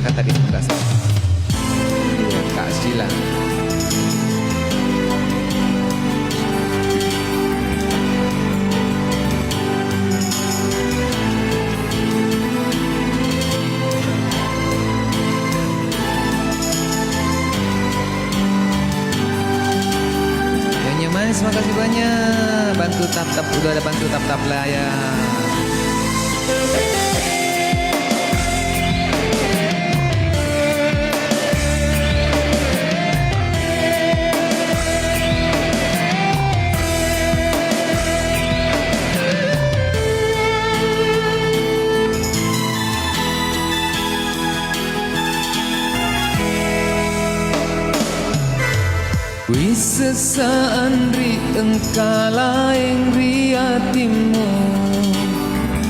kata di Makassar. Kak Sila. Nyonya Mas, makasih banyak. Bantu tap-tap, udah ada bantu tap-tap lah ya. Wis sesaandri engkala yang riatimu,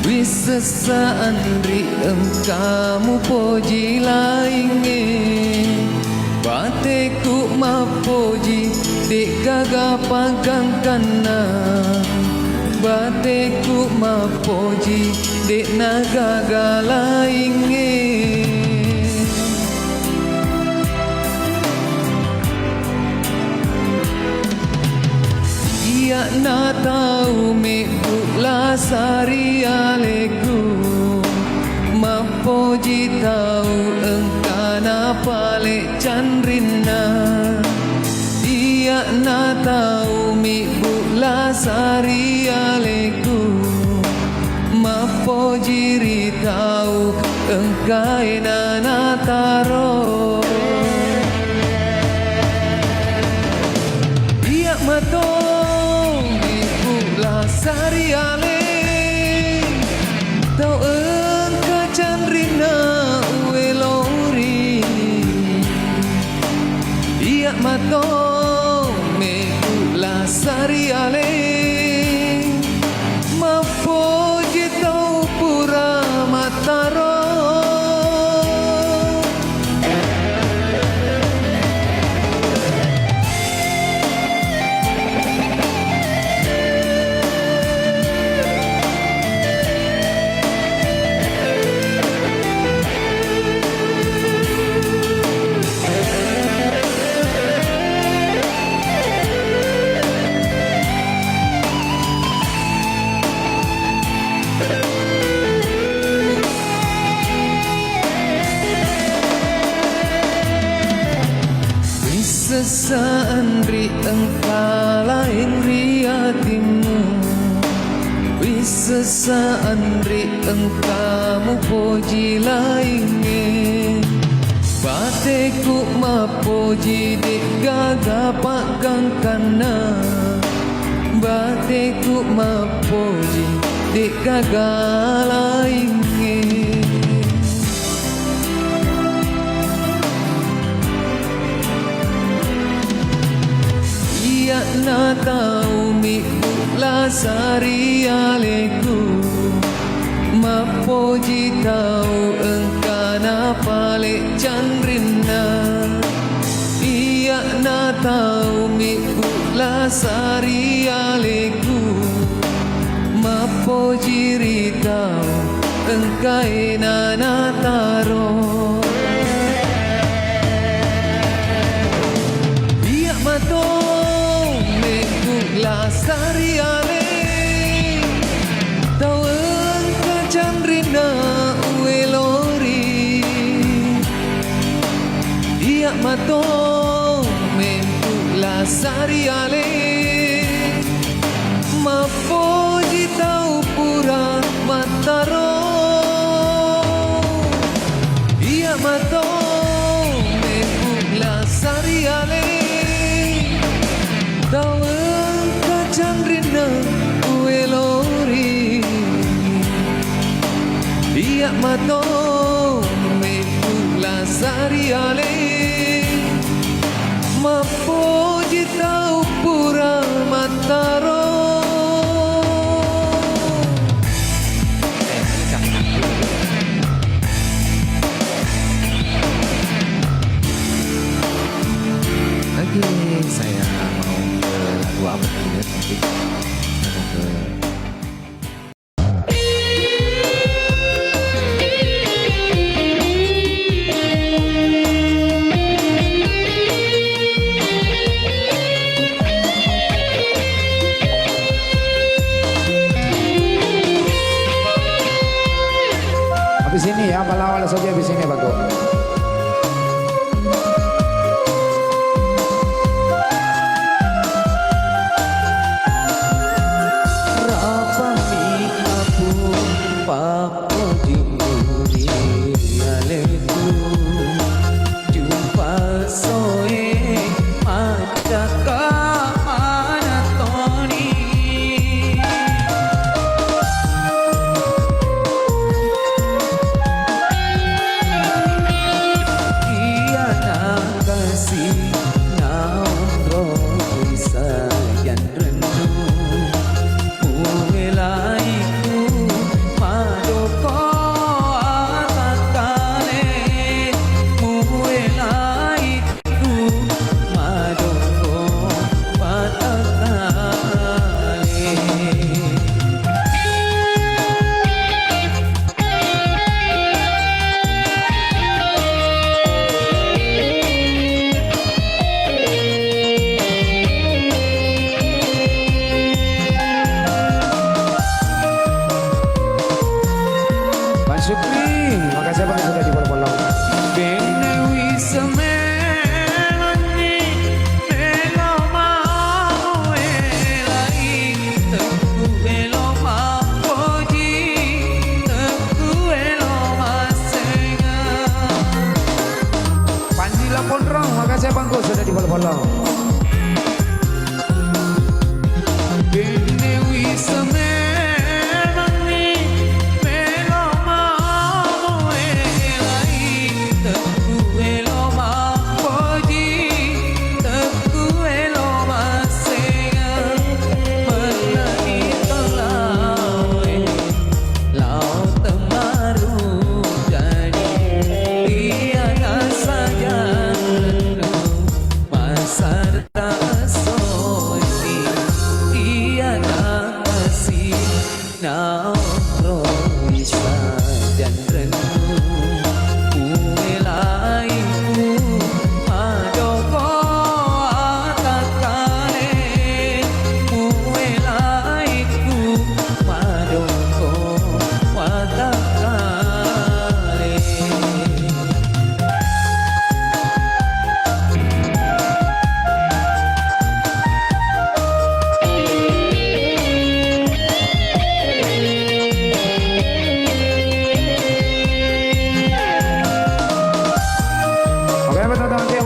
wis sesaandri engkamu poji lainge, bateku mapoji dek gaga pagang kana, bateku mapoji dek nagaga lainge. Na tahu me pula sari aleku, mapoji tahu engkana pale chandrina. Dia na tahu me pula sari aleku, mapoji ri tahu engkai na taro. Dia mato sari ale tau engka chandrina uelori iya mato me kula sari ale mapoji tau pura mataro. Sesaandri engkala yang riatimu, wis sesaandri engkamu poji lainge, bateku mapoji dek gaga pagang kana, bateku mapoji dek gaga lainge. Na tahu mi pula sari aleku, mapoji tahu engkana pale chandrina. Iya na tahu mi pula sari aleku, mapoji ri tahu engkai na taro. Iya mato la sari ale tau engka chandrina uelori dia mato mentu la sari ale mapoji tau pura mataro. Dia mato mentu la sari ale tau chandrina uelori dia mato me pula sari ale mapoji tau pura mataro. Oke, saya mau ke lagu apa nanti? Saya mau ke awal saja di sini bagus. Syukri, makasih Bang sudah di-follow. Panji Lapondrong, makasih Bangku sudah di-follow.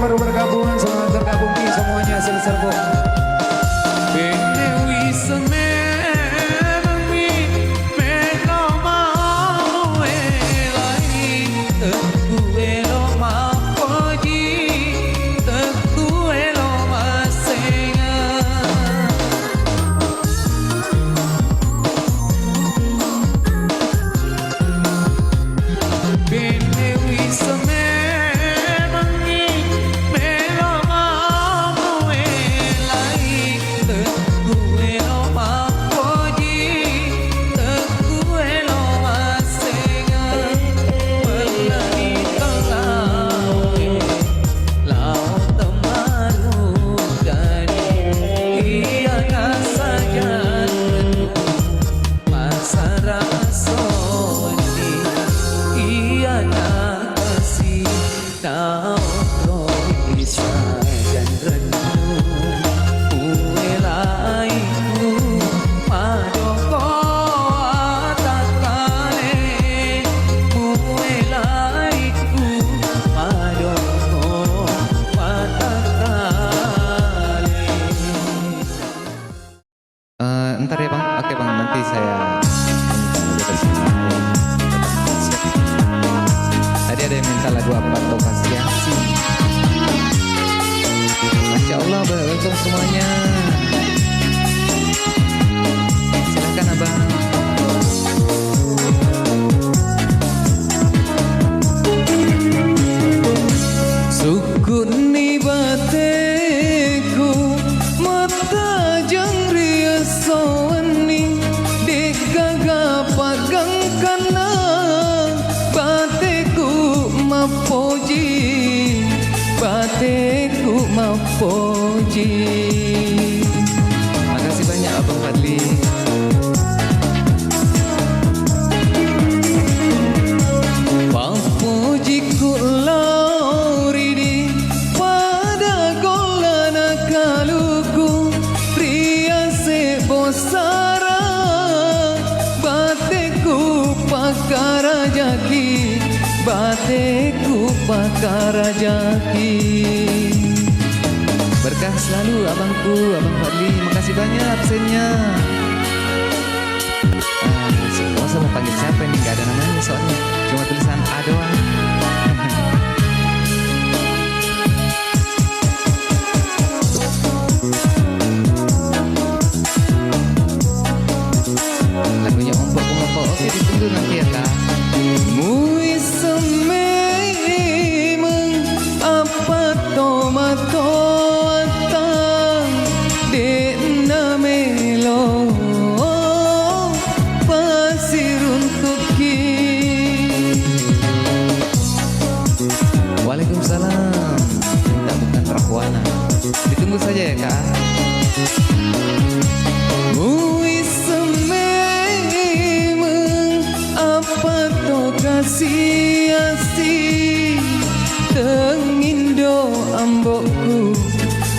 Baru bergabung, selamat tergabung semuanya serbu. Ntar ya Bang, oke Bang, nanti saya tadi ada yang minta lagu apa lokasi Yasin. Masya Allah, welcome semuanya. Silakan Abang. Sukun ni bateku mata jangri sawani dekaga pagang kana bateku mapoji. Makasih banyak Abang Fadli. bateku pakarajaki. Berkah selalu abangku, Abang Fadli. Makasih banyak absennya. Masa mau panggil siapa ini? Gak ada namanya soalnya. Cuma tulisan A doang. Lagunya Om Pok Moko. Oke, ditunggu nanti ya kak. Mui sememang apa tomato atang dena melo pasir untuk ki. Waalaikumsalam. Kita bukan Rahwana. Ditunggu saja ya kak. Mui sememang apa to kasih asih tengindo ambokku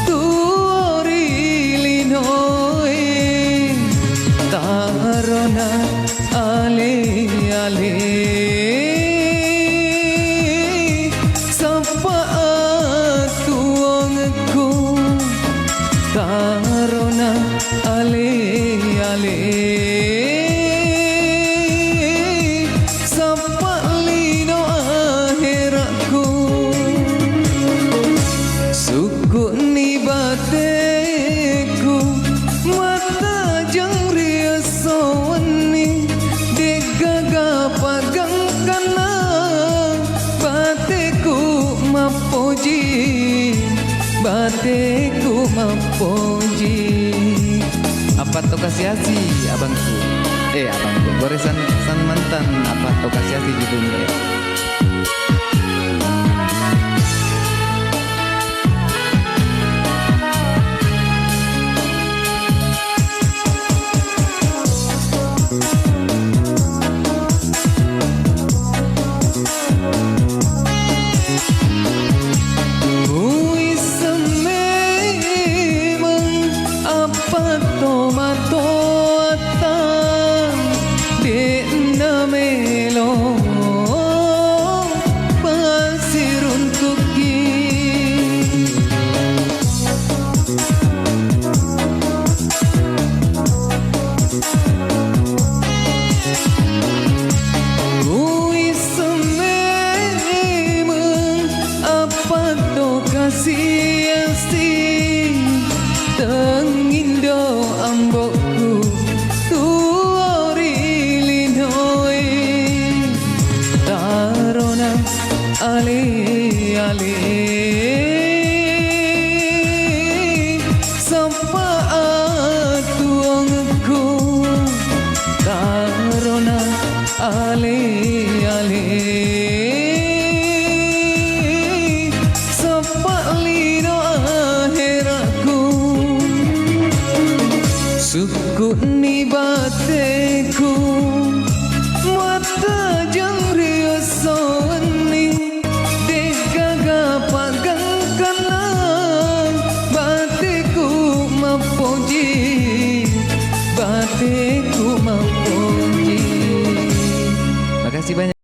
tuori linoe tarona ale ale sapa tuangku tarona ale ale sapa lino akhiratku suku ni bateku mata jang riasawani degaga pagang kana bateku mapoji apa to kasiasi abangku abangku goresan san mantan apa to kasiasi judulnya ya. Tomato atang dena melo pasir untuk ki. Kui sememang apa to kasih asih tengindo ambokku tuori linoe tarona ale ale sapa tuangku tarona ale ale sapa lino akhiratku suku ni bateku mata jang riasawani degaga pagang kana bateku mapoji makasih banyak.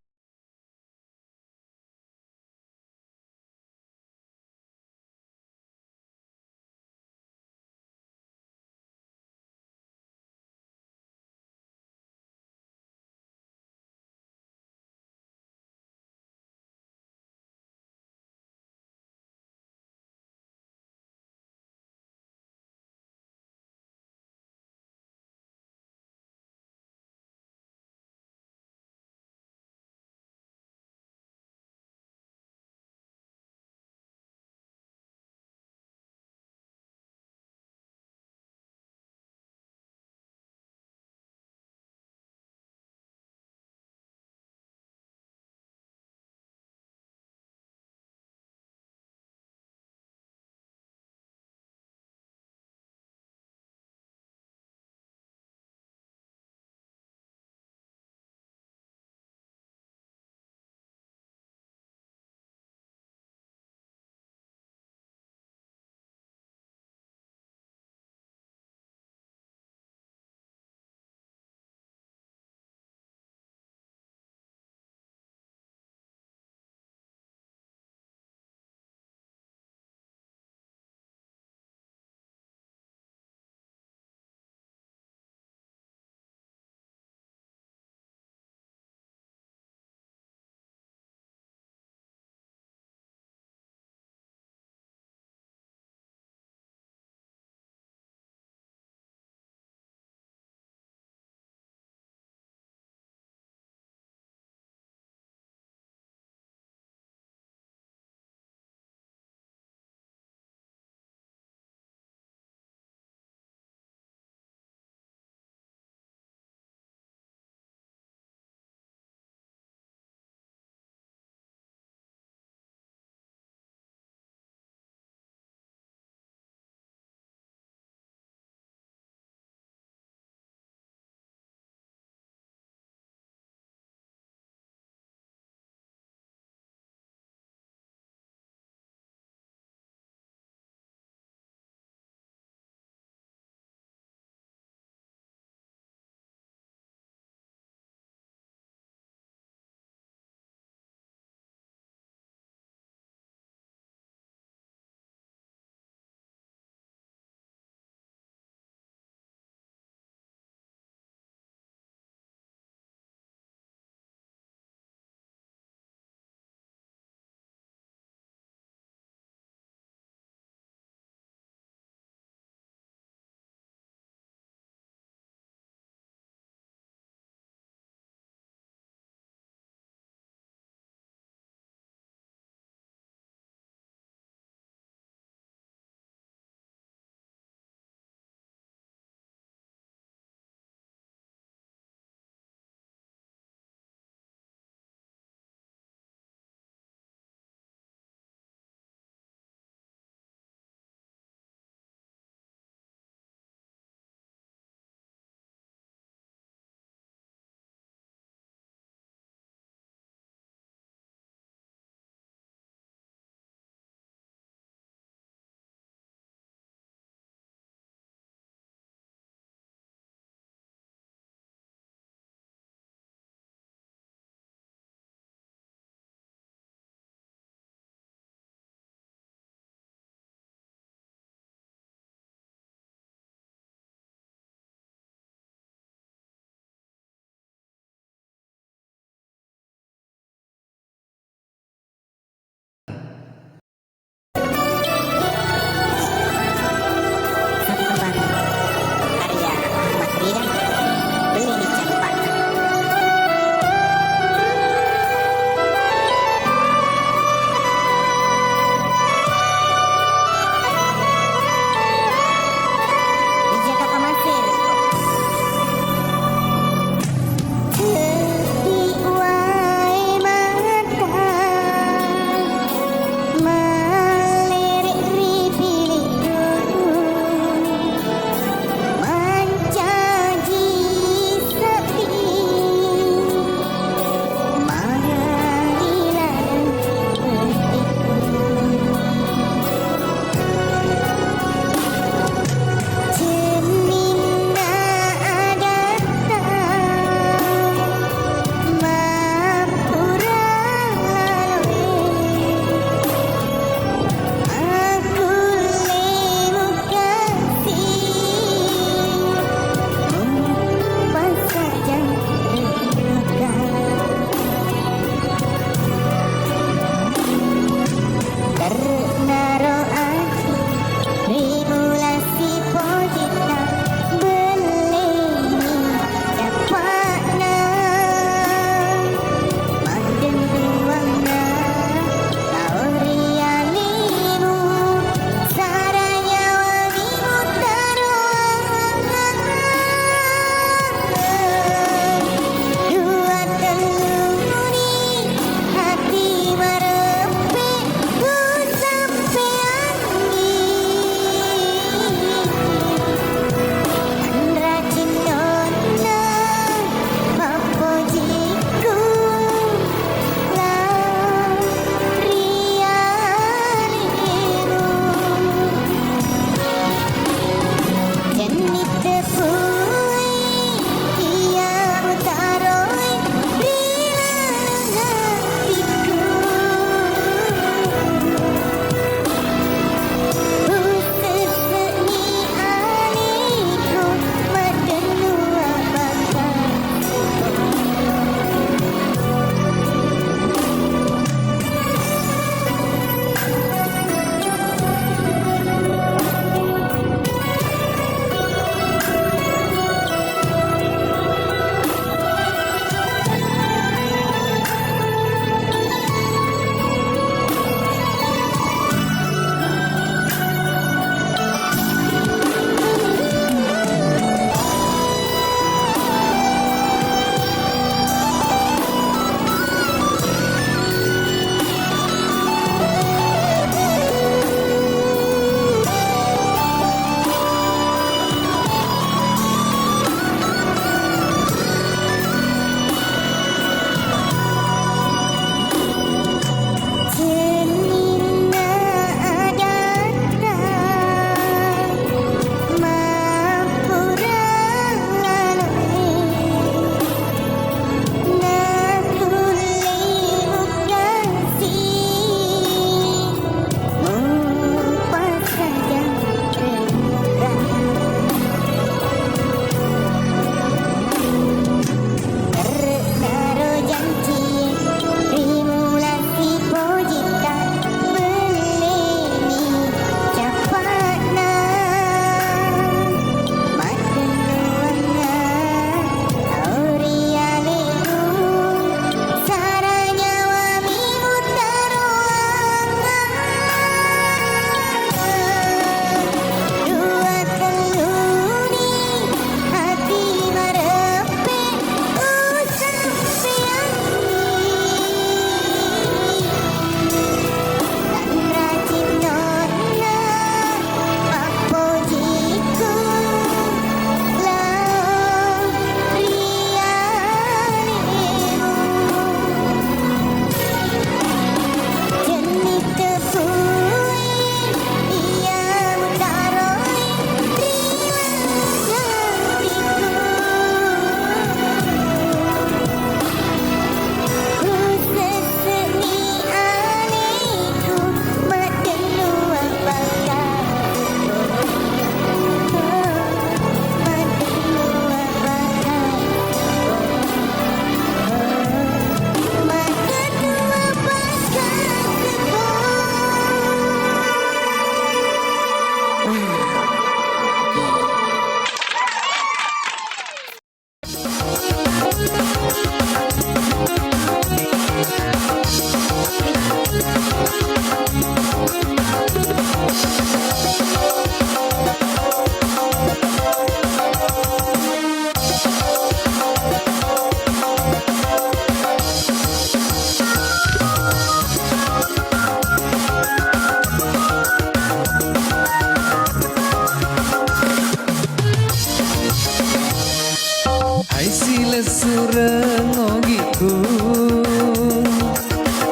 Hai sila surang ogiku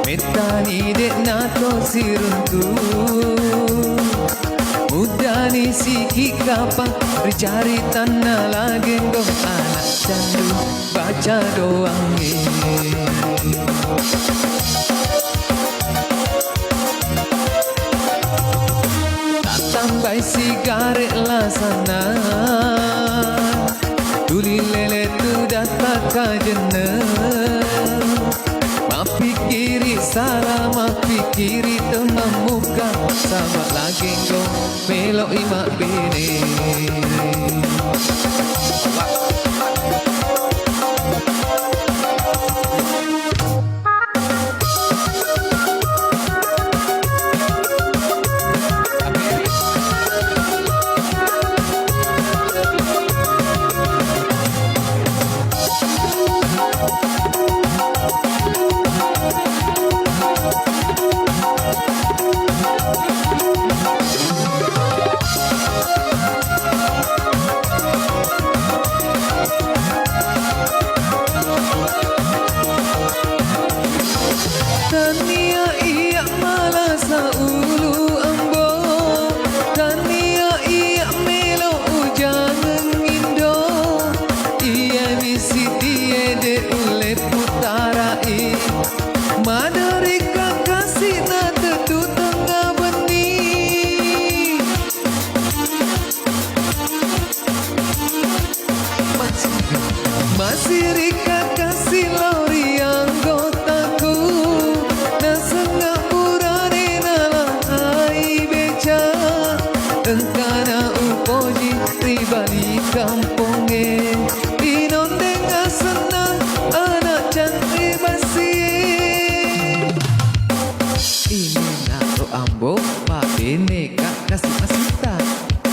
Metani dek nato sirunku Mudani siki kapak Ricari tanah lagi Gong anak candu baca doang Tak tambah sigaret lah sana Tuli lele tu datang kajena Mapikiri salah mapikiri teman muka Sahabat lagi kau melok imak bini Tania iya malasa ulu ambo Tania iya melo ujang ngindo Iya misi dia de ule putara Madari kakasih na tedu tengah benih Masih rika kasih lori anggotaku Nasengah purane nalah hai beca Engkana upoji ribali kamponge Inondeng senang anak cantik basi Ini nato ambo Pak Beneka kasih masita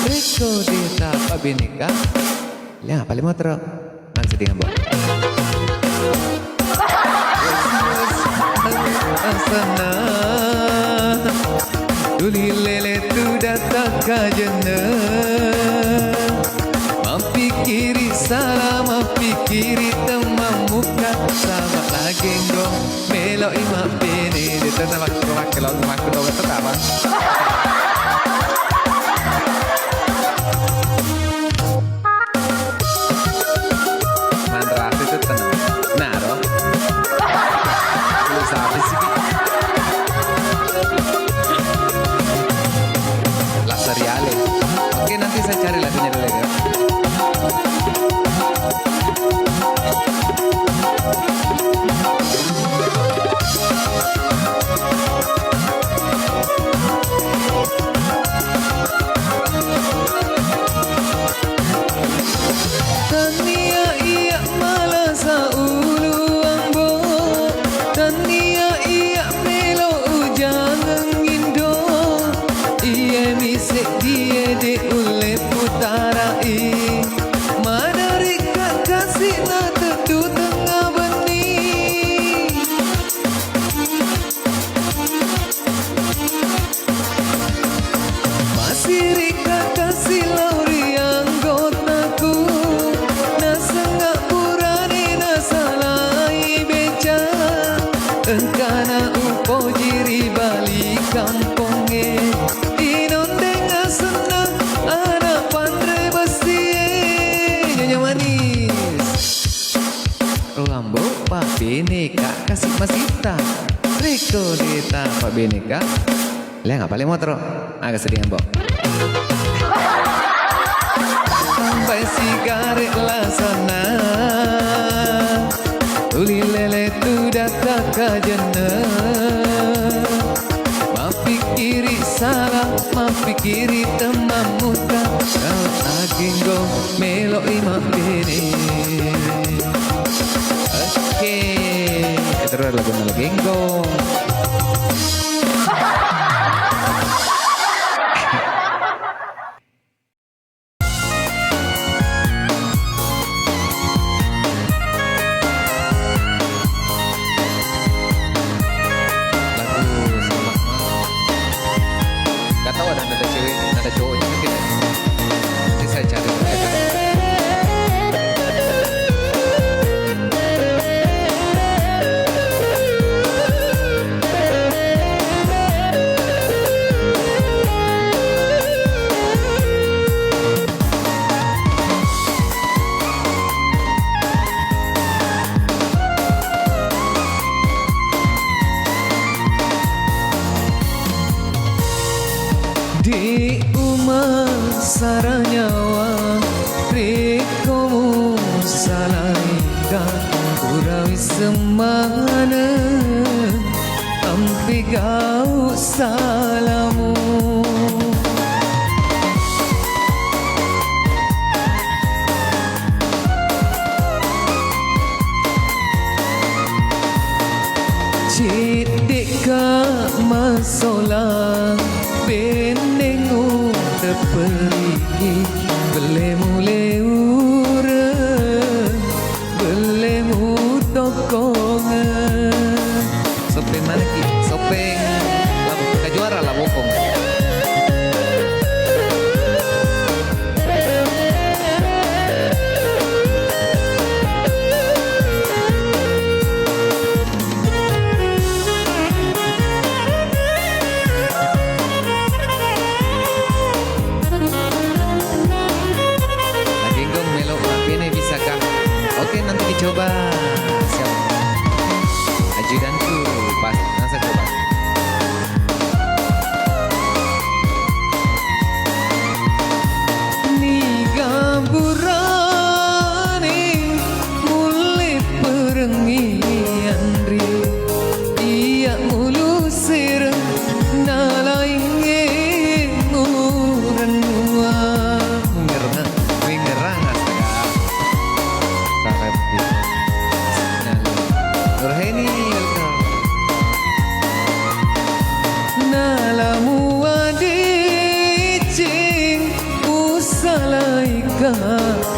Reko deta Pak Beneka Lihat paling motor Langsung dengan ambo Asana Tuli lele tu datang kajana Mapikiri salah mapikiri teman muka Sahabat lagi gong melok imak bini Dia tak wakil lalu maku tau kata tak bang Mandrasa itu tenang Naro Lu sampai sih Lasariale. Oke nanti saya cari lagunya dulu ya. Tania iya malasa ulu ambo Tania iya melo ujang ngindo Iya misik dia de ule putara Madari kakasih na tedu tengah benih Masih rika kasih lauri anggotaku Nasengah purane nasalai beca Engkana upoji ribali kamponge Inondeng senang anak pandai besi Nyonya manis Rambo Pak Beneka kasih masita Riko deta Pak Beneka Lihat nggak paling motor agak sedih ambo Sampai sigaret lah sana Uli lele tu datang kajana Mapikiri salah mapikiri teman muka Kau aginggo melo imak bini Oke terus lagu melo genggong saranyawa rikomu salaika urawi semana ampi gau salamu Cidika masola benengu teperigi belemu leura belemu tokongan sopeng mana ki sopeng kejuara lah bokong Oke, nanti dicoba. Siap. Ajudanku, pas nanti coba. Ni gamburani mulai perengi andri iya mulusir nalainge muran mua ngerna wingerang astaga Nurheni welcome nalamu adicing usalaika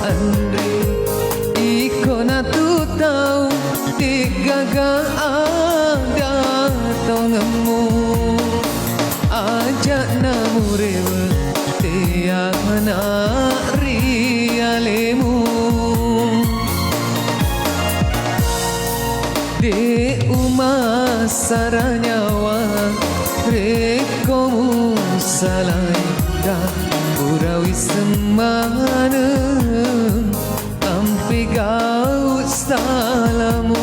andri ikona tu tau digaga ada tongemu ajak namurewa tiana rialemu de uma saranyawa rekomu salaika urawi semana ampi gau salamu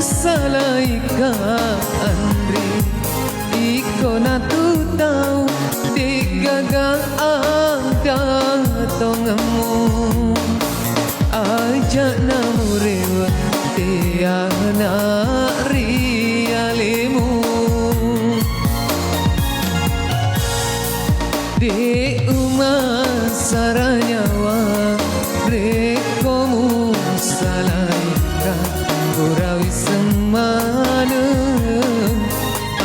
salaika andri ikona tu tau digaga ada tongemu ajak namurewa tiana rialemu di uma saranyawa rekomu salaika urawi semana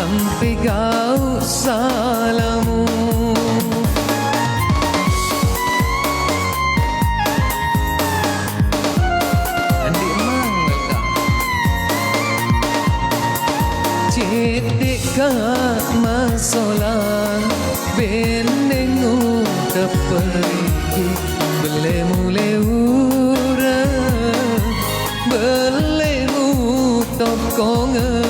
ampi gau salamu Andi emang welcome Cidika masola benengu teperigi belemu leura belemu tokongan